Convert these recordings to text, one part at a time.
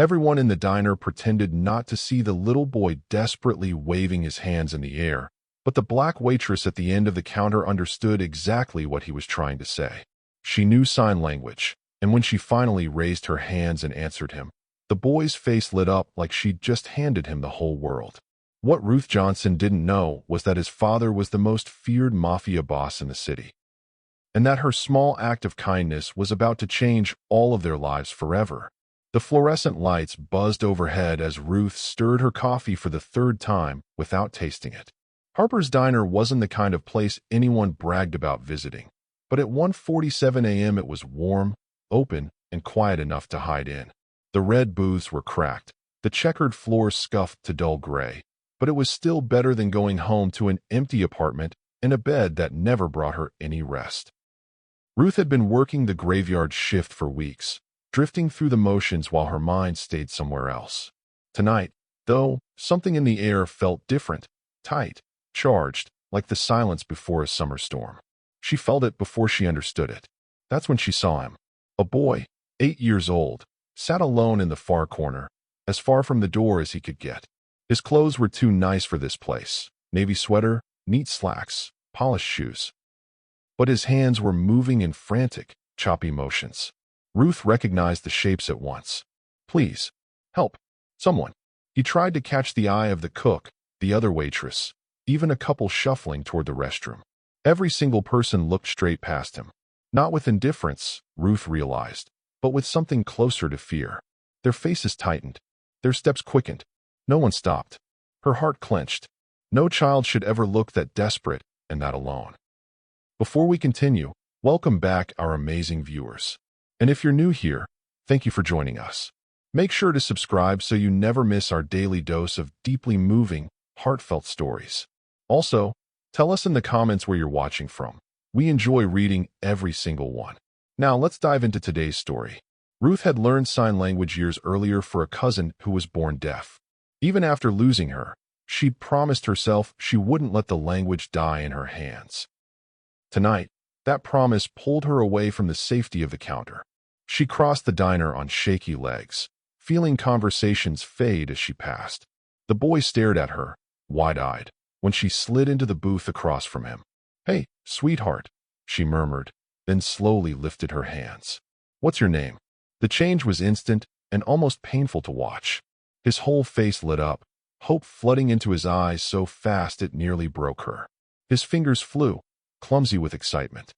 Everyone in the diner pretended not to see the little boy desperately waving his hands in the air, but the black waitress at the end of the counter understood exactly what he was trying to say. She knew sign language, and when she finally raised her hands and answered him, the boy's face lit up like she'd just handed him the whole world. What Ruth Johnson didn't know was that his father was the most feared mafia boss in the city, and that her small act of kindness was about to change all of their lives forever. The fluorescent lights buzzed overhead as Ruth stirred her coffee for the third time without tasting it. Harper's Diner wasn't the kind of place anyone bragged about visiting, but at 1:47 a.m. it was warm, open, and quiet enough to hide in. The red booths were cracked, the checkered floors scuffed to dull gray, but it was still better than going home to an empty apartment and a bed that never brought her any rest. Ruth had been working the graveyard shift for weeks, drifting through the motions while her mind stayed somewhere else. Tonight, though, something in the air felt different, tight, charged, like the silence before a summer storm. She felt it before she understood it. That's when she saw him. A boy, 8 years old, sat alone in the far corner, as far from the door as he could get. His clothes were too nice for this place. Navy sweater, neat slacks, polished shoes. But his hands were moving in frantic, choppy motions. Ruth recognized the shapes at once. Please, help, someone. He tried to catch the eye of the cook, the other waitress, even a couple shuffling toward the restroom. Every single person looked straight past him. Not with indifference, Ruth realized, but with something closer to fear. Their faces tightened. Their steps quickened. No one stopped. Her heart clenched. No child should ever look that desperate and that alone. Before we continue, welcome back our amazing viewers. And if you're new here, thank you for joining us. Make sure to subscribe so you never miss our daily dose of deeply moving, heartfelt stories. Also, tell us in the comments where you're watching from. We enjoy reading every single one. Now let's dive into today's story. Ruth had learned sign language years earlier for a cousin who was born deaf. Even after losing her, she'd promised herself she wouldn't let the language die in her hands. Tonight, that promise pulled her away from the safety of the counter. She crossed the diner on shaky legs, feeling conversations fade as she passed. The boy stared at her, wide-eyed, when she slid into the booth across from him. "Hey, sweetheart," she murmured, then slowly lifted her hands. "What's your name?" The change was instant and almost painful to watch. His whole face lit up, hope flooding into his eyes so fast it nearly broke her. His fingers flew, clumsy with excitement.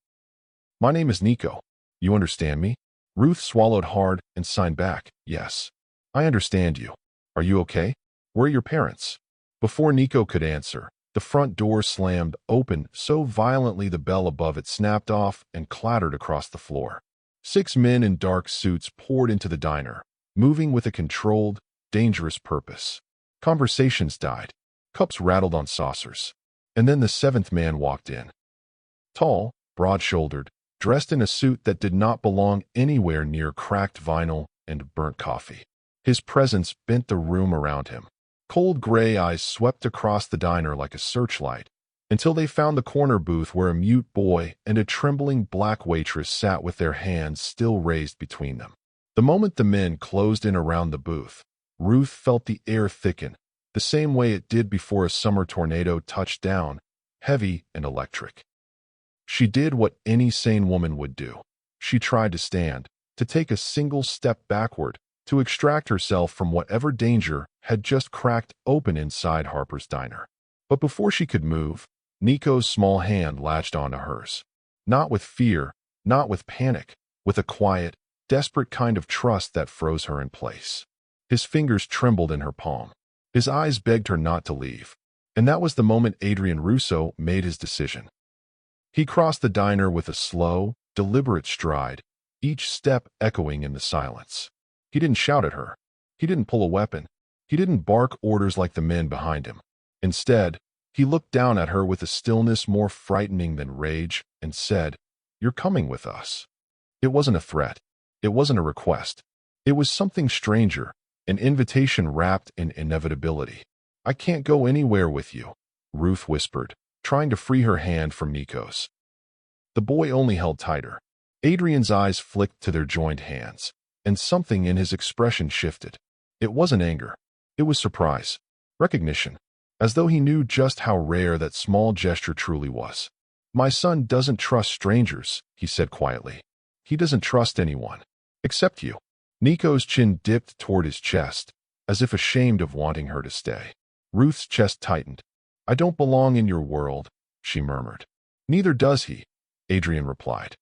"My name is Nico. You understand me?" Ruth swallowed hard and signed back, "Yes. I understand you. Are you okay? Where are your parents?" Before Nico could answer, the front door slammed open so violently the bell above it snapped off and clattered across the floor. 6 men in dark suits poured into the diner, moving with a controlled, dangerous purpose. Conversations died. Cups rattled on saucers. And then the 7th man walked in. Tall, broad-shouldered, dressed in a suit that did not belong anywhere near cracked vinyl and burnt coffee. His presence bent the room around him. Cold gray eyes swept across the diner like a searchlight, until they found the corner booth where a mute boy and a trembling black waitress sat with their hands still raised between them. The moment the men closed in around the booth, Ruth felt the air thicken, the same way it did before a summer tornado touched down, heavy and electric. She did what any sane woman would do. She tried to stand, to take a single step backward, to extract herself from whatever danger had just cracked open inside Harper's Diner. But before she could move, Nico's small hand latched onto hers. Not with fear, not with panic, with a quiet, desperate kind of trust that froze her in place. His fingers trembled in her palm. His eyes begged her not to leave. And that was the moment Adrian Russo made his decision. He crossed the diner with a slow, deliberate stride, each step echoing in the silence. He didn't shout at her. He didn't pull a weapon. He didn't bark orders like the men behind him. Instead, he looked down at her with a stillness more frightening than rage and said, "You're coming with us." It wasn't a threat. It wasn't a request. It was something stranger, an invitation wrapped in inevitability. "I can't go anywhere with you," Ruth whispered, trying to free her hand from Nico's. The boy only held tighter. Adrian's eyes flicked to their joined hands, and something in his expression shifted. It wasn't anger. It was surprise. Recognition. As though he knew just how rare that small gesture truly was. My son doesn't trust strangers, he said quietly. He doesn't trust anyone. Except you. Nico's chin dipped toward his chest, as if ashamed of wanting her to stay. Ruth's chest tightened. I don't belong in your world, she murmured. Neither does he, Adrian replied.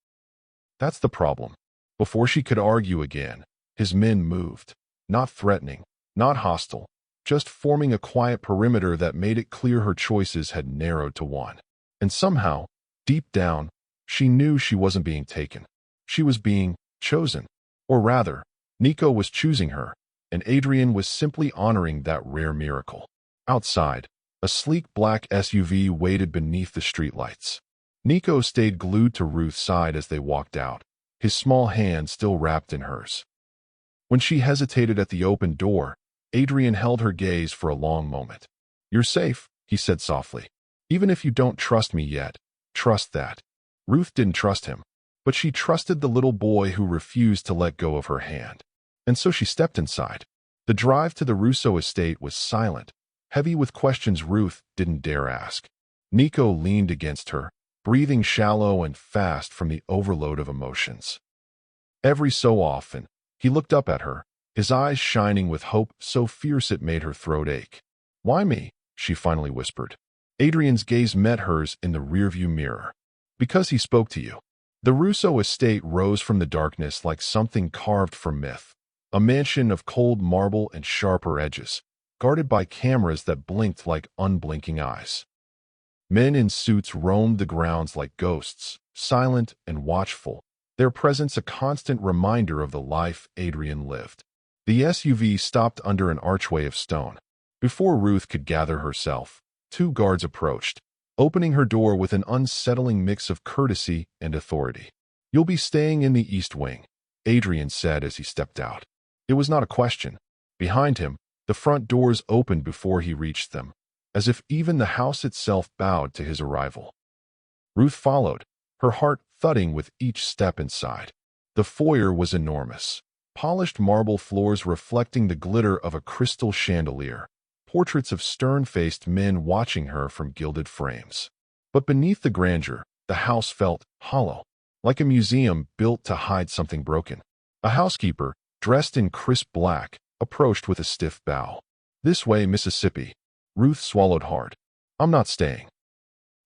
That's the problem. Before she could argue again, his men moved. Not threatening, not hostile, just forming a quiet perimeter that made it clear her choices had narrowed to one. And somehow, deep down, she knew she wasn't being taken. She was being chosen. Or rather, Nico was choosing her, and Adrian was simply honoring that rare miracle. Outside, a sleek black SUV waited beneath the streetlights. Nico stayed glued to Ruth's side as they walked out, his small hand still wrapped in hers. When she hesitated at the open door, Adrian held her gaze for a long moment. You're safe, he said softly. Even if you don't trust me yet, trust that. Ruth didn't trust him, but she trusted the little boy who refused to let go of her hand. And so she stepped inside. The drive to the Russo estate was silent, heavy with questions Ruth didn't dare ask. Nico leaned against her, breathing shallow and fast from the overload of emotions. Every so often, he looked up at her, his eyes shining with hope so fierce it made her throat ache. Why me? She finally whispered. Adrian's gaze met hers in the rearview mirror. Because he spoke to you. The Russo estate rose from the darkness like something carved from myth, a mansion of cold marble and sharper edges, guarded by cameras that blinked like unblinking eyes. Men in suits roamed the grounds like ghosts, silent and watchful, their presence a constant reminder of the life Adrian lived. The SUV stopped under an archway of stone. Before Ruth could gather herself, two guards approached, opening her door with an unsettling mix of courtesy and authority. You'll be staying in the East Wing, Adrian said as he stepped out. It was not a question. Behind him, the front doors opened before he reached them, as if even the house itself bowed to his arrival. Ruth followed, her heart thudding with each step inside. The foyer was enormous, polished marble floors reflecting the glitter of a crystal chandelier, portraits of stern-faced men watching her from gilded frames. But beneath the grandeur, the house felt hollow, like a museum built to hide something broken. A housekeeper, dressed in crisp black, approached with a stiff bow. This way, Mississippi. Ruth swallowed hard. I'm not staying.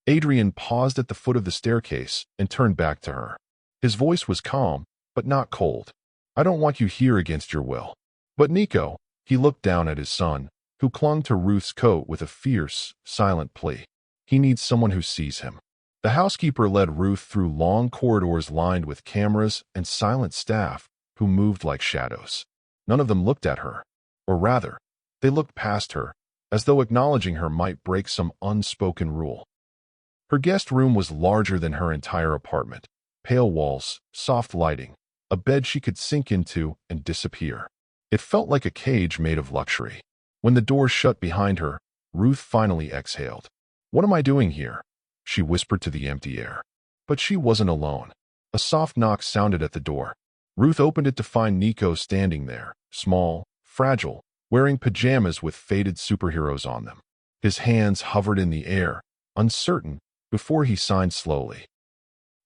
Adrian paused at the foot of the staircase and turned back to her. His voice was calm, but not cold. I don't want you here against your will. But Nico, he looked down at his son, who clung to Ruth's coat with a fierce, silent plea. He needs someone who sees him. The housekeeper led Ruth through long corridors lined with cameras and silent staff who moved like shadows. None of them looked at her. Or rather, they looked past her, as though acknowledging her might break some unspoken rule. Her guest room was larger than her entire apartment. Pale walls, soft lighting, a bed she could sink into and disappear. It felt like a cage made of luxury. When the door shut behind her, Ruth finally exhaled. What am I doing here? She whispered to the empty air. But she wasn't alone. A soft knock sounded at the door. Ruth opened it to find Nico standing there, small, fragile, wearing pajamas with faded superheroes on them. His hands hovered in the air, uncertain, before he signed slowly.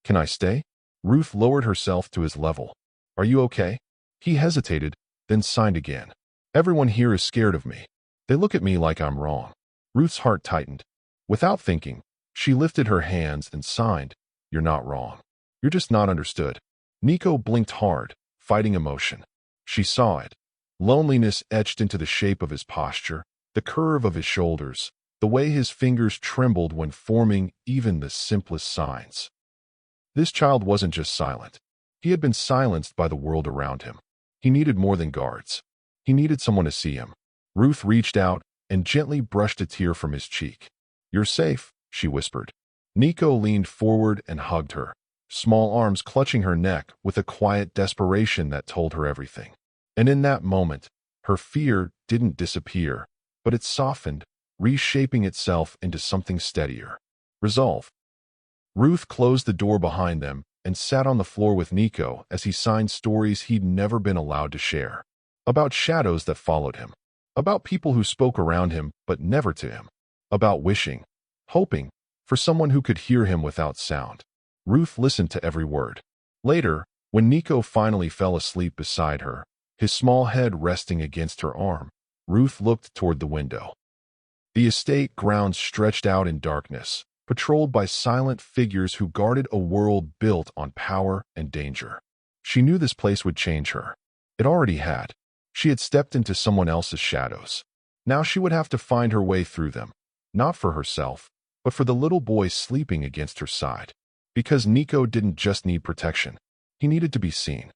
Can I stay? Ruth lowered herself to his level. Are you okay? He hesitated, then signed again. Everyone here is scared of me. They look at me like I'm wrong. Ruth's heart tightened. Without thinking, she lifted her hands and signed, You're not wrong. You're just not understood. Nico blinked hard, fighting emotion. She saw it. Loneliness etched into the shape of his posture, the curve of his shoulders, the way his fingers trembled when forming even the simplest signs. This child wasn't just silent. He had been silenced by the world around him. He needed more than guards. He needed someone to see him. Ruth reached out and gently brushed a tear from his cheek. You're safe, she whispered. Nico leaned forward and hugged her, small arms clutching her neck with a quiet desperation that told her everything. And in that moment, her fear didn't disappear, but it softened, reshaping itself into something steadier. Resolve. Ruth closed the door behind them and sat on the floor with Nico as he signed stories he'd never been allowed to share. about shadows that followed him, about people who spoke around him but never to him, about wishing, hoping, for someone who could hear him without sound. Ruth listened to every word. Later, when Nico finally fell asleep beside her, his small head resting against her arm, Ruth looked toward the window. The estate grounds stretched out in darkness, patrolled by silent figures who guarded a world built on power and danger. She knew this place would change her. It already had. She had stepped into someone else's shadows. Now she would have to find her way through them, not for herself, but for the little boy sleeping against her side. Because Nico didn't just need protection. He needed to be seen.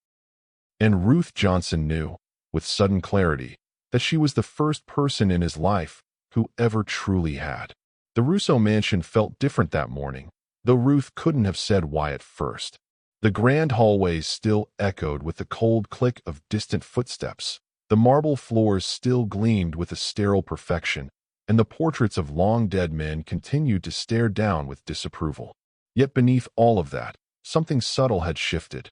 And Ruth Johnson knew, with sudden clarity, that she was the first person in his life who ever truly had. The Russo mansion felt different that morning, though Ruth couldn't have said why at first. The grand hallways still echoed with the cold click of distant footsteps. The marble floors still gleamed with a sterile perfection, and the portraits of long-dead men continued to stare down with disapproval. Yet beneath all of that, something subtle had shifted.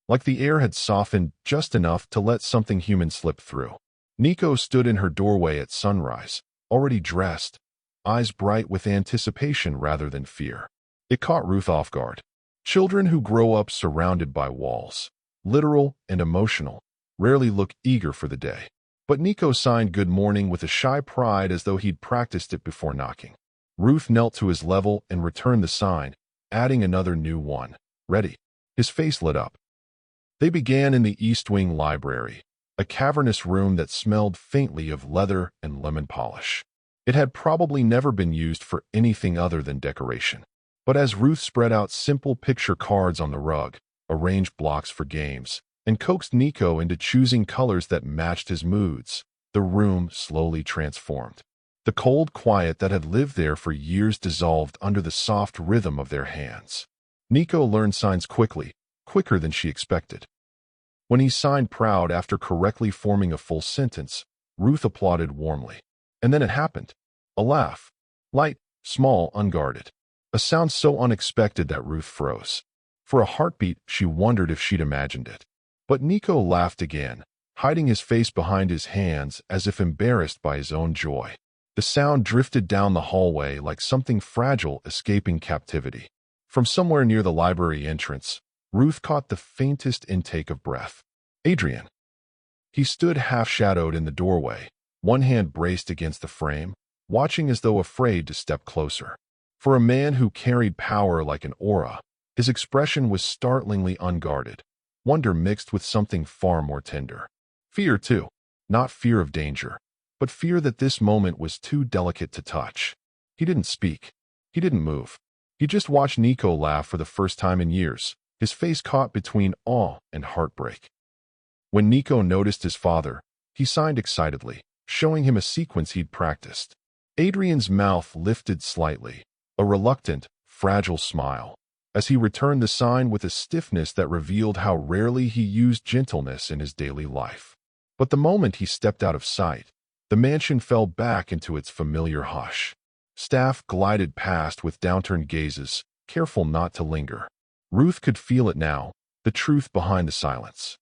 Like the air had softened just enough to let something human slip through. Nico stood in her doorway at sunrise, already dressed, eyes bright with anticipation rather than fear. It caught Ruth off guard. Children who grow up surrounded by walls, literal and emotional, rarely look eager for the day. But Nico signed good morning with a shy pride as though he'd practiced it before knocking. Ruth knelt to his level and returned the sign, adding another new one. Ready. His face lit up. They began in the East Wing library, a cavernous room that smelled faintly of leather and lemon polish. It had probably never been used for anything other than decoration. But as Ruth spread out simple picture cards on the rug, arranged blocks for games, and coaxed Nico into choosing colors that matched his moods, the room slowly transformed. The cold quiet that had lived there for years dissolved under the soft rhythm of their hands. Nico learned signs quickly, quicker than she expected. When he signed proud after correctly forming a full sentence, Ruth applauded warmly. And then it happened. A laugh. Light, small, unguarded. A sound so unexpected that Ruth froze. For a heartbeat, she wondered if she'd imagined it. But Nico laughed again, hiding his face behind his hands as if embarrassed by his own joy. The sound drifted down the hallway like something fragile escaping captivity. From somewhere near the library entrance, Ruth caught the faintest intake of breath. Adrian. He stood half-shadowed in the doorway, one hand braced against the frame, watching as though afraid to step closer. For a man who carried power like an aura, his expression was startlingly unguarded, wonder mixed with something far more tender. Fear, too. Not fear of danger, but fear that this moment was too delicate to touch. He didn't speak. He didn't move. He just watched Nico laugh for the first time in years, his face caught between awe and heartbreak. When Nico noticed his father, he signed excitedly, showing him a sequence he'd practiced. Adrian's mouth lifted slightly, a reluctant, fragile smile, as he returned the sign with a stiffness that revealed how rarely he used gentleness in his daily life. But the moment he stepped out of sight, the mansion fell back into its familiar hush. Staff glided past with downturned gazes, careful not to linger. Ruth could feel it now, the truth behind the silence.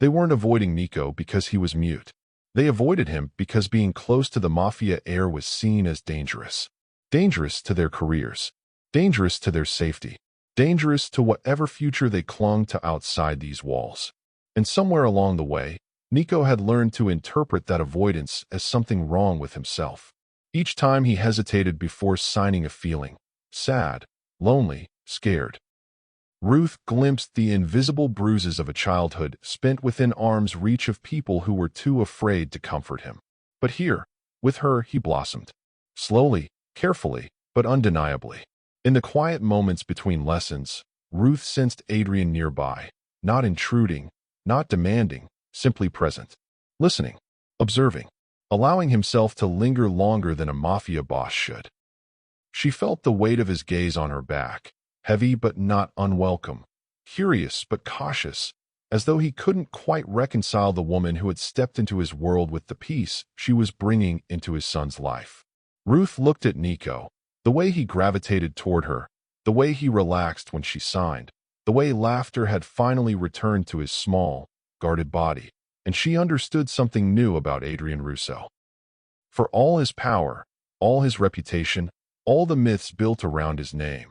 They weren't avoiding Nico because he was mute. They avoided him because being close to the Mafia heir was seen as dangerous. Dangerous to their careers. Dangerous to their safety. Dangerous to whatever future they clung to outside these walls. And somewhere along the way, Nico had learned to interpret that avoidance as something wrong with himself. Each time he hesitated before signing a feeling. Sad, lonely, scared. Ruth glimpsed the invisible bruises of a childhood spent within arm's reach of people who were too afraid to comfort him. But here, with her, he blossomed. Slowly, carefully, but undeniably. In the quiet moments between lessons, Ruth sensed Adrian nearby, not intruding, not demanding, simply present. Listening, observing, allowing himself to linger longer than a Mafia boss should. She felt the weight of his gaze on her back, heavy but not unwelcome, curious but cautious, as though he couldn't quite reconcile the woman who had stepped into his world with the peace she was bringing into his son's life. Ruth looked at Nico, the way he gravitated toward her, the way he relaxed when she signed, the way laughter had finally returned to his small, guarded body. and she understood something new about Adrian Russo. For all his power, all his reputation, all the myths built around his name,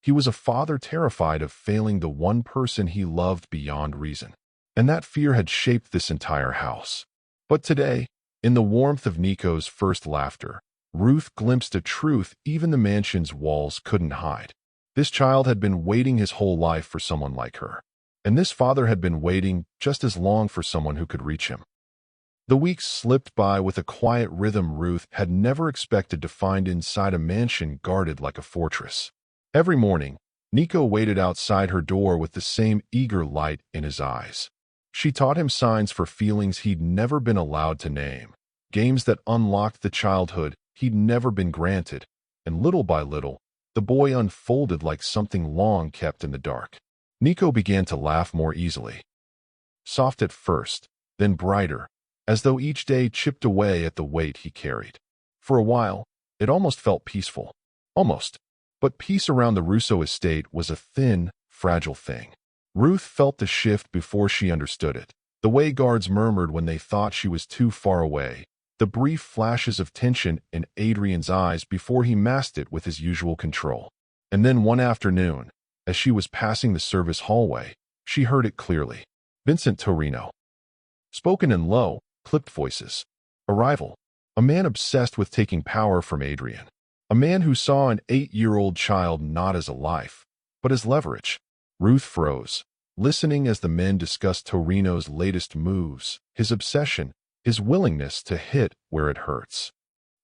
he was a father terrified of failing the one person he loved beyond reason. And that fear had shaped this entire house. But today, in the warmth of Nico's first laughter, Ruth glimpsed a truth even the mansion's walls couldn't hide. This child had been waiting his whole life for someone like her. And this father had been waiting just as long for someone who could reach him. The weeks slipped by with a quiet rhythm Ruth had never expected to find inside a mansion guarded like a fortress. Every morning, Nico waited outside her door with the same eager light in his eyes. She taught him signs for feelings he'd never been allowed to name, games that unlocked the childhood he'd never been granted, and little by little, the boy unfolded like something long kept in the dark. Nico began to laugh more easily. Soft at first, then brighter, as though each day chipped away at the weight he carried. For a while, it almost felt peaceful. Almost. But peace around the Russo estate was a thin, fragile thing. Ruth felt the shift before she understood it. The way guards murmured when they thought she was too far away. The brief flashes of tension in Adrian's eyes before he masked it with his usual control. And then one afternoon, as she was passing the service hallway, she heard it clearly. Vincent Torino. Spoken in low, clipped voices. Arrival. A man obsessed with taking power from Adrian. A man who saw an 8-year-old child not as a life, but as leverage. Ruth froze, listening as the men discussed Torino's latest moves, his obsession, his willingness to hit where it hurts.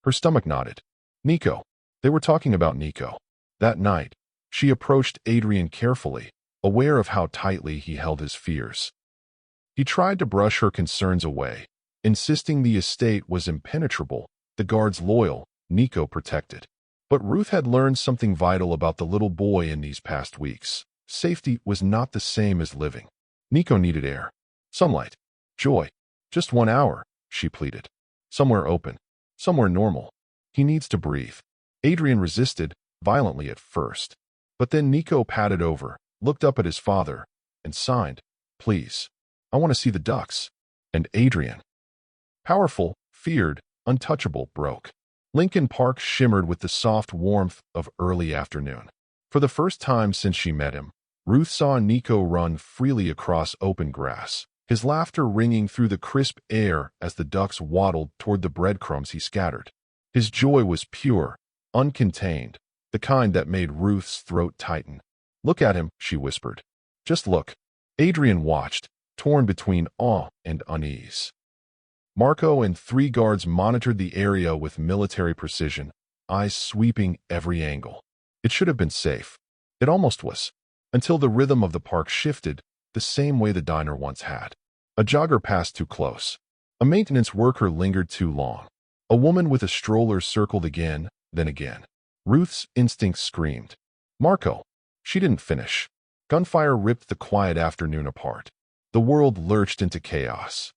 Her stomach knotted. Nico. They were talking about Nico. That night, she approached Adrian carefully, aware of how tightly he held his fears. He tried to brush her concerns away, insisting the estate was impenetrable, the guards loyal, Nico protected. But Ruth had learned something vital about the little boy in these past weeks. Safety was not the same as living. Nico needed air, sunlight, joy. Just 1 hour, she pleaded. Somewhere open, somewhere normal. He needs to breathe. Adrian resisted, violently at first. But then Nico patted over, looked up at his father, and signed, "Please, I want to see the ducks." And Adrian, powerful, feared, untouchable, broke. Lincoln Park shimmered with the soft warmth of early afternoon. For the first time since she met him, Ruth saw Nico run freely across open grass, his laughter ringing through the crisp air as the ducks waddled toward the breadcrumbs he scattered. His joy was pure, uncontained, the kind that made Ruth's throat tighten. "Look at him," she whispered. "Just look." Adrian watched, torn between awe and unease. Marco and 3 guards monitored the area with military precision, eyes sweeping every angle. It should have been safe. It almost was. Until the rhythm of the park shifted, the same way the diner once had. A jogger passed too close. A maintenance worker lingered too long. A woman with a stroller circled again, then again. Ruth's instincts screamed. "Marco!" She didn't finish. Gunfire ripped the quiet afternoon apart. The world lurched into chaos.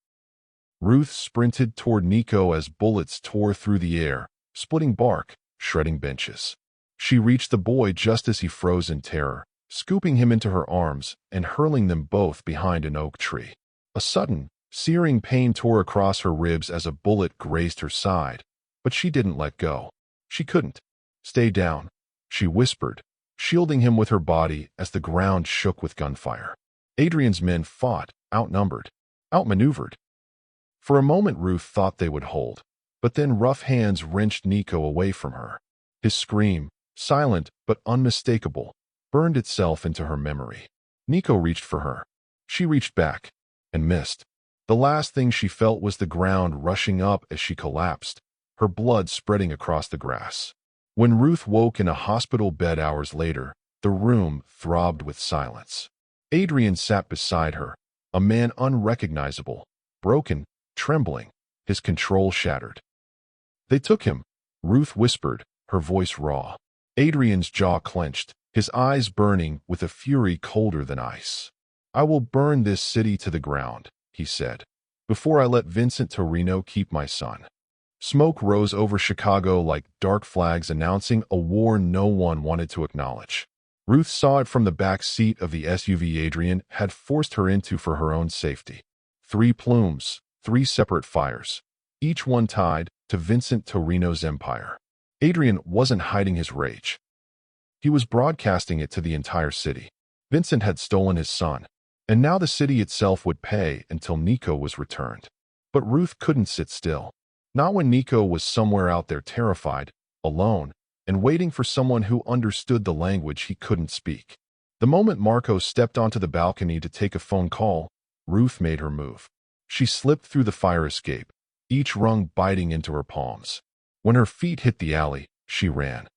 Ruth sprinted toward Nico as bullets tore through the air, splitting bark, shredding benches. She reached the boy just as he froze in terror, scooping him into her arms and hurling them both behind an oak tree. A sudden, searing pain tore across her ribs as a bullet grazed her side, but she didn't let go. She couldn't. "Stay down," she whispered, shielding him with her body as the ground shook with gunfire. Adrian's men fought, outnumbered, outmaneuvered. For a moment Ruth thought they would hold, but then rough hands wrenched Nico away from her. His scream, silent but unmistakable, burned itself into her memory. Nico reached for her. She reached back, and missed. The last thing she felt was the ground rushing up as she collapsed, her blood spreading across the grass. When Ruth woke in a hospital bed hours later, the room throbbed with silence. Adrian sat beside her, a man unrecognizable, broken, trembling, his control shattered. "They took him," Ruth whispered, her voice raw. Adrian's jaw clenched, his eyes burning with a fury colder than ice. "I will burn this city to the ground," he said, "before I let Vincent Torino keep my son." Smoke rose over Chicago like dark flags announcing a war no one wanted to acknowledge. Ruth saw it from the back seat of the SUV Adrian had forced her into for her own safety. 3 plumes, 3 separate fires, each one tied to Vincent Torino's empire. Adrian wasn't hiding his rage. He was broadcasting it to the entire city. Vincent had stolen his son, and now the city itself would pay until Nico was returned. But Ruth couldn't sit still. Not when Nico was somewhere out there terrified, alone, and waiting for someone who understood the language he couldn't speak. The moment Marco stepped onto the balcony to take a phone call, Ruth made her move. She slipped through the fire escape, each rung biting into her palms. When her feet hit the alley, she ran,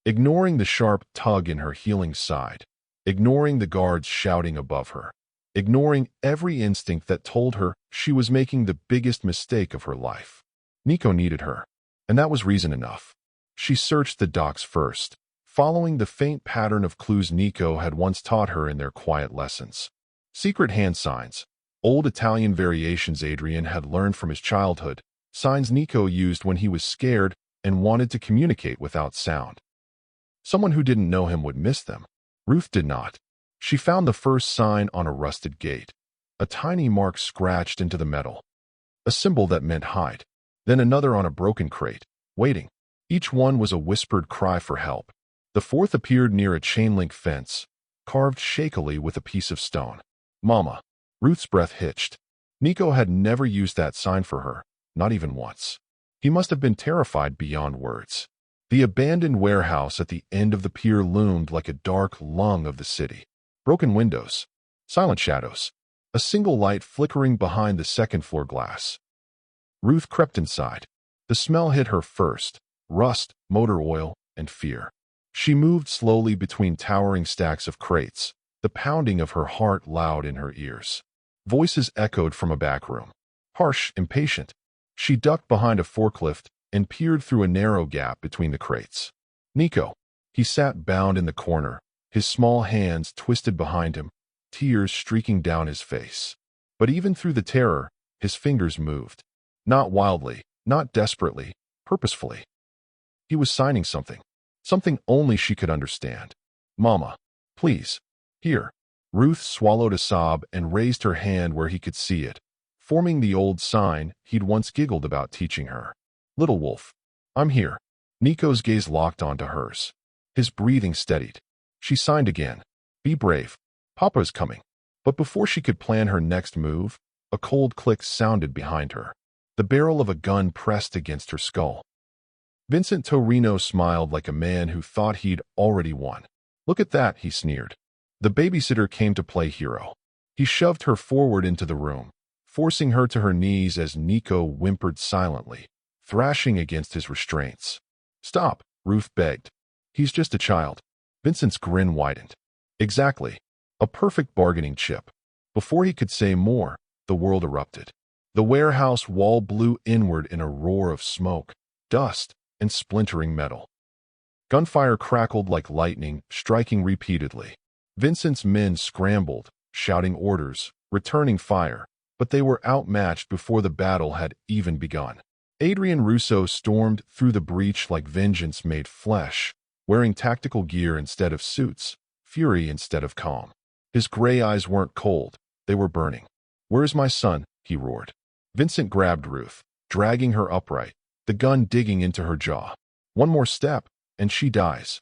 ignoring the sharp tug in her healing side, ignoring the guards shouting above her, ignoring every instinct that told her she was making the biggest mistake of her life. Nico needed her, and that was reason enough. She searched the docks first, following the faint pattern of clues Nico had once taught her in their quiet lessons. Secret hand signs, old Italian variations Adrian had learned from his childhood, signs Nico used when he was scared and wanted to communicate without sound. Someone who didn't know him would miss them. Ruth did not. She found the first sign on a rusted gate, a tiny mark scratched into the metal, a symbol that meant hide, then another on a broken crate, waiting. Each one was a whispered cry for help. The fourth appeared near a chain-link fence, carved shakily with a piece of stone. Mama. Ruth's breath hitched. Nico had never used that sign for her, not even once. He must have been terrified beyond words. The abandoned warehouse at the end of the pier loomed like a dark lung of the city. Broken windows, silent shadows, a single light flickering behind the second-floor glass. Ruth crept inside. The smell hit her first, rust, motor oil, and fear. She moved slowly between towering stacks of crates, the pounding of her heart loud in her ears. Voices echoed from a back room, harsh, impatient. She ducked behind a forklift and peered through a narrow gap between the crates. Nico. He sat bound in the corner, his small hands twisted behind him, tears streaking down his face. But even through the terror, his fingers moved. Not wildly, not desperately, purposefully. He was signing something. Something only she could understand. Mama. Please. Here. Ruth swallowed a sob and raised her hand where he could see it, forming the old sign he'd once giggled about teaching her. Little wolf. I'm here. Nico's gaze locked onto hers. His breathing steadied. She signed again. Be brave. Papa's coming. But before she could plan her next move, a cold click sounded behind her. The barrel of a gun pressed against her skull. Vincent Torino smiled like a man who thought he'd already won. Look at that, he sneered. The babysitter came to play hero. He shoved her forward into the room, forcing her to her knees as Nico whimpered silently, thrashing against his restraints. Stop, Ruth begged. He's just a child. Vincent's grin widened. Exactly. A perfect bargaining chip. Before he could say more, the world erupted. The warehouse wall blew inward in a roar of smoke, dust, and splintering metal. Gunfire crackled like lightning, striking repeatedly. Vincent's men scrambled, shouting orders, returning fire, but they were outmatched before the battle had even begun. Adrian Russo stormed through the breach like vengeance made flesh, wearing tactical gear instead of suits, fury instead of calm. His gray eyes weren't cold, they were burning. Where's my son? He roared. Vincent grabbed Ruth, dragging her upright, the gun digging into her jaw. One more step, and she dies.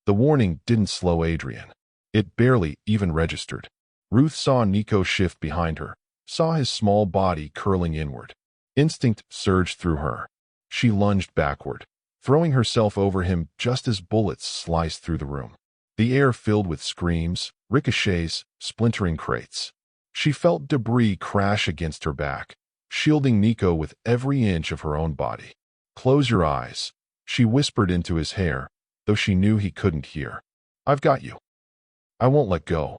The warning didn't slow Adrian. It barely even registered. Ruth saw Nico shift behind her, saw his small body curling inward. Instinct surged through her. She lunged backward, throwing herself over him just as bullets sliced through the room. The air filled with screams, ricochets, splintering crates. She felt debris crash against her back, shielding Nico with every inch of her own body. Close your eyes, she whispered into his hair, though she knew he couldn't hear. I've got you. I won't let go.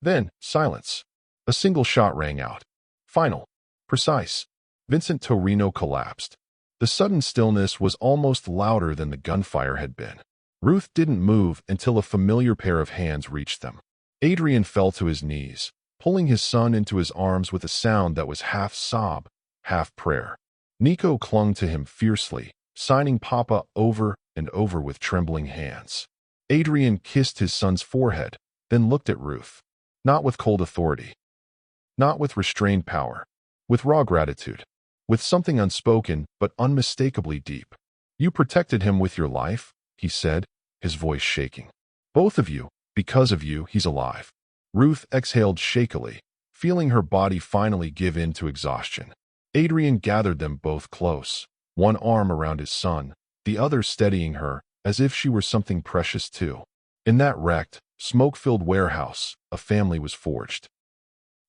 Then, silence. A single shot rang out. Final. Precise. Vincent Torino collapsed. The sudden stillness was almost louder than the gunfire had been. Ruth didn't move until a familiar pair of hands reached them. Adrian fell to his knees, pulling his son into his arms with a sound that was half sob, half prayer. Nico clung to him fiercely, signing Papa over and over with trembling hands. Adrian kissed his son's forehead, then looked at Ruth. Not with cold authority. Not with restrained power. With raw gratitude. With something unspoken but unmistakably deep. You protected him with your life, he said, his voice shaking. Both of you, because of you, he's alive. Ruth exhaled shakily, feeling her body finally give in to exhaustion. Adrian gathered them both close, one arm around his son, the other steadying her, as if she were something precious too. In that wrecked, smoke-filled warehouse, a family was forged.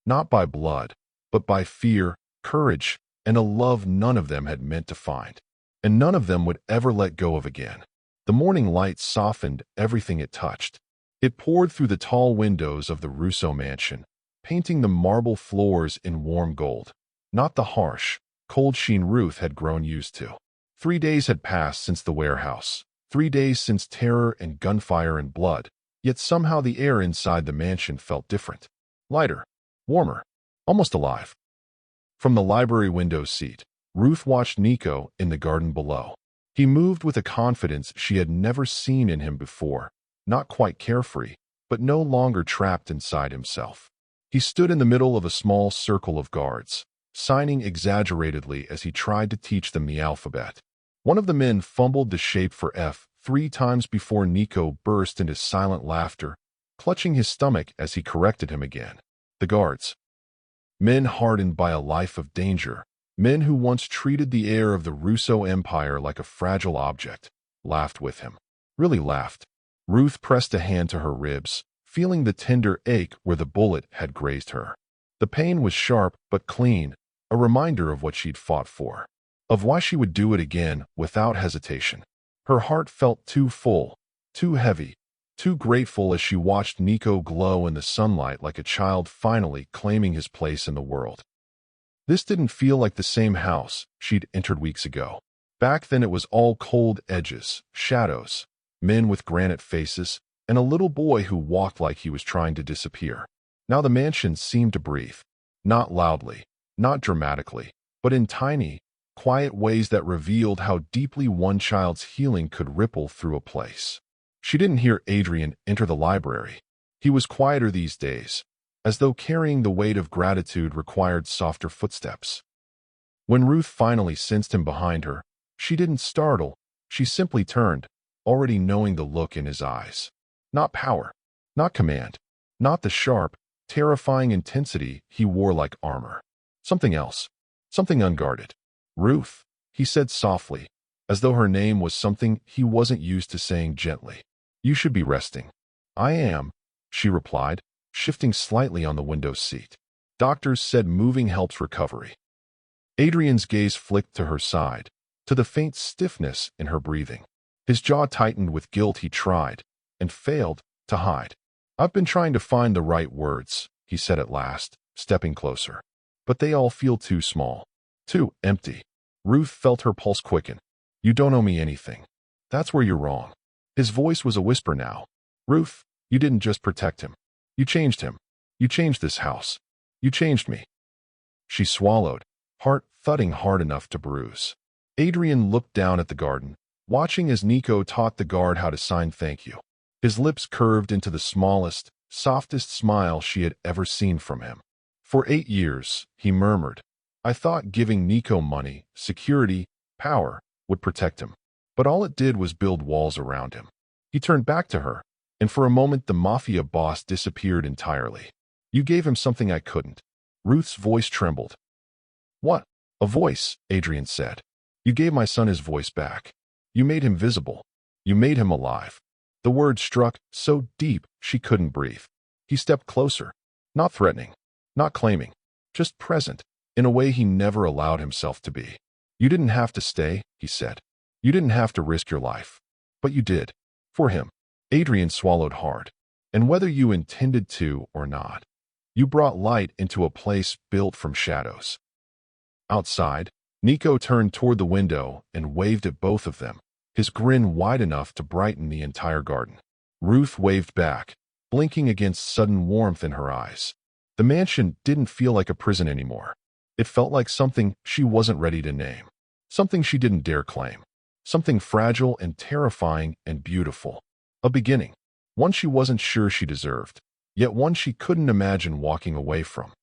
Not by blood, but by fear, courage, and a love none of them had meant to find. And none of them would ever let go of again. The morning light softened everything it touched. It poured through the tall windows of the Russo mansion, painting the marble floors in warm gold. Not the harsh, cold sheen Ruth had grown used to. 3 days had passed since the warehouse. 3 days since terror and gunfire and blood, yet somehow the air inside the mansion felt different. Lighter, warmer, almost alive. From the library window seat, Ruth watched Nico in the garden below. He moved with a confidence she had never seen in him before, not quite carefree, but no longer trapped inside himself. He stood in the middle of a small circle of guards, signing exaggeratedly as he tried to teach them the alphabet. One of the men fumbled the shape for F 3 times before Nico burst into silent laughter, clutching his stomach as he corrected him again. The guards. Men hardened by a life of danger, men who once treated the heir of the Russo Empire like a fragile object, laughed with him. Really laughed. Ruth pressed a hand to her ribs, feeling the tender ache where the bullet had grazed her. The pain was sharp but clean, a reminder of what she'd fought for, of why she would do it again without hesitation. Her heart felt too full, too heavy, too grateful as she watched Nico glow in the sunlight like a child finally claiming his place in the world. This didn't feel like the same house she'd entered weeks ago. Back then it was all cold edges, shadows, men with granite faces, and a little boy who walked like he was trying to disappear. Now the mansion seemed to breathe, not loudly, not dramatically, but in tiny, quiet ways that revealed how deeply one child's healing could ripple through a place. She didn't hear Adrian enter the library. He was quieter these days, as though carrying the weight of gratitude required softer footsteps. When Ruth finally sensed him behind her, she didn't startle, she simply turned, already knowing the look in his eyes. Not power, not command, not the sharp, terrifying intensity he wore like armor. Something else, something unguarded. Ruth, he said softly, as though her name was something he wasn't used to saying gently. You should be resting. I am, she replied, shifting slightly on the window seat. Doctors said moving helps recovery. Adrian's gaze flicked to her side, to the faint stiffness in her breathing. His jaw tightened with guilt. He tried, and failed, to hide. I've been trying to find the right words, he said at last, stepping closer. But they all feel too small, too empty. Ruth felt her pulse quicken. You don't owe me anything. That's where you're wrong. His voice was a whisper now. Ruth, you didn't just protect him. You changed him. You changed this house. You changed me. She swallowed, heart thudding hard enough to bruise. Adrian looked down at the garden, watching as Nico taught the guard how to sign thank you. His lips curved into the smallest, softest smile she had ever seen from him. For 8 years, he murmured, I thought giving Nico money, security, power, would protect him. But all it did was build walls around him. He turned back to her, and for a moment the Mafia boss disappeared entirely. You gave him something I couldn't. Ruth's voice trembled. What? A voice, Adrian said. You gave my son his voice back. You made him visible. You made him alive. The word struck so deep she couldn't breathe. He stepped closer, not threatening, not claiming, just present, in a way he never allowed himself to be. You didn't have to stay, he said. You didn't have to risk your life. But you did. For him. Adrian swallowed hard. And whether you intended to or not, you brought light into a place built from shadows. Outside, Nico turned toward the window and waved at both of them, his grin wide enough to brighten the entire garden. Ruth waved back, blinking against sudden warmth in her eyes. The mansion didn't feel like a prison anymore. It felt like something she wasn't ready to name, something she didn't dare claim, something fragile and terrifying and beautiful. A beginning, one she wasn't sure she deserved, yet one she couldn't imagine walking away from.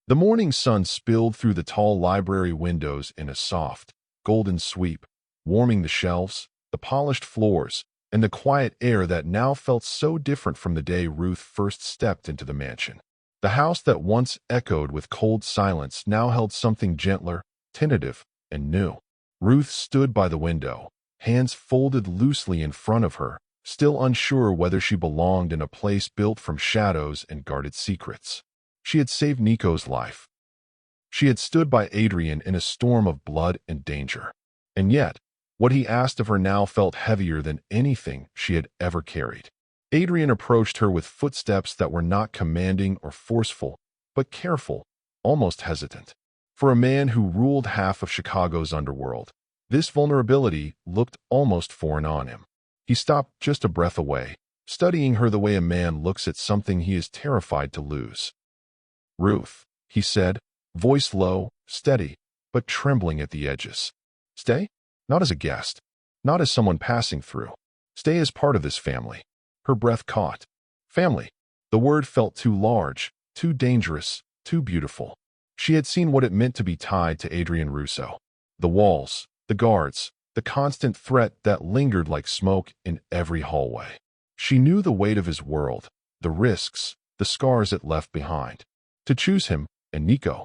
The morning sun spilled through the tall library windows in a soft, golden sweep, warming the shelves, the polished floors, and the quiet air that now felt so different from the day Ruth first stepped into the mansion. The house that once echoed with cold silence now held something gentler, tentative, and new. Ruth stood by the window, hands folded loosely in front of her, still unsure whether she belonged in a place built from shadows and guarded secrets. She had saved Nico's life. She had stood by Adrian in a storm of blood and danger. And yet, what he asked of her now felt heavier than anything she had ever carried. Adrian approached her with footsteps that were not commanding or forceful, but careful, almost hesitant. For a man who ruled half of Chicago's underworld, this vulnerability looked almost foreign on him. He stopped just a breath away, studying her the way a man looks at something he is terrified to lose. "Ruth," he said, voice low, steady, but trembling at the edges. "Stay? Not as a guest. Not as someone passing through. Stay as part of this family." Her breath caught. Family. The word felt too large, too dangerous, too beautiful. She had seen what it meant to be tied to Adrian Russo. The walls, the guards, the constant threat that lingered like smoke in every hallway. She knew the weight of his world, the risks, the scars it left behind. To choose him, and Nico,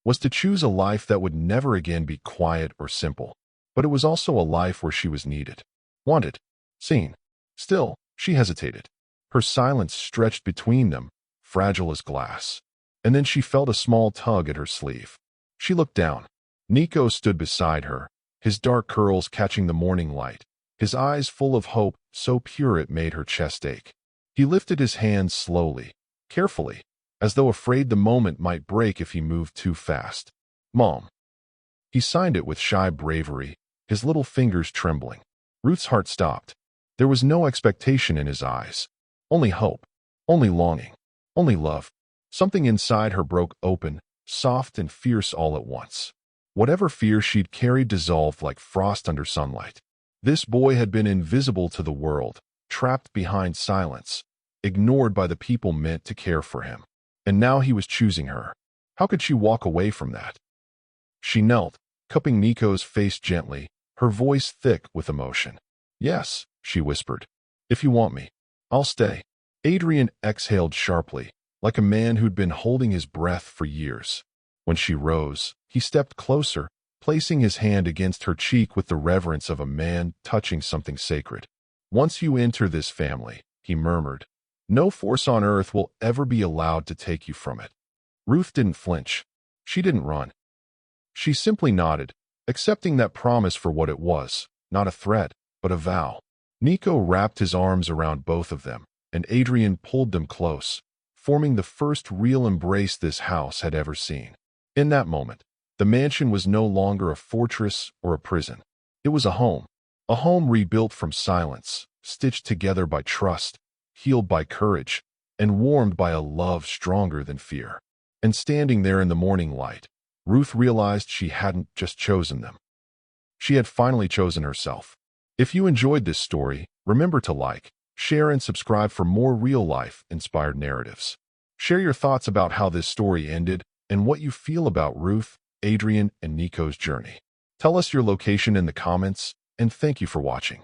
was to choose a life that would never again be quiet or simple. But it was also a life where she was needed, wanted, seen. Still, she hesitated. Her silence stretched between them, fragile as glass. And then she felt a small tug at her sleeve. She looked down. Nico stood beside her, his dark curls catching the morning light, his eyes full of hope so pure it made her chest ache. He lifted his hand slowly, carefully, as though afraid the moment might break if he moved too fast. "Mom." He signed it with shy bravery, his little fingers trembling. Ruth's heart stopped. There was no expectation in his eyes. Only hope. Only longing. Only love. Something inside her broke open, soft and fierce all at once. Whatever fear she'd carried dissolved like frost under sunlight. This boy had been invisible to the world, trapped behind silence, ignored by the people meant to care for him. And now he was choosing her. How could she walk away from that? She knelt, cupping Nico's face gently, her voice thick with emotion. "Yes," she whispered. "If you want me, I'll stay." Adrian exhaled sharply, like a man who'd been holding his breath for years. When she rose, he stepped closer, placing his hand against her cheek with the reverence of a man touching something sacred. "Once you enter this family," he murmured, "no force on earth will ever be allowed to take you from it." Ruth didn't flinch. She didn't run. She simply nodded, accepting that promise for what it was, not a threat, but a vow. Nico wrapped his arms around both of them, and Adrian pulled them close, forming the first real embrace this house had ever seen. In that moment, the mansion was no longer a fortress or a prison. It was a home rebuilt from silence, stitched together by trust, healed by courage, and warmed by a love stronger than fear. And standing there in the morning light, Ruth realized she hadn't just chosen them. She had finally chosen herself. If you enjoyed this story, remember to like, share, and subscribe for more real-life-inspired narratives. Share your thoughts about how this story ended and what you feel about Ruth, Adrian, and Nico's journey. Tell us your location in the comments, and thank you for watching.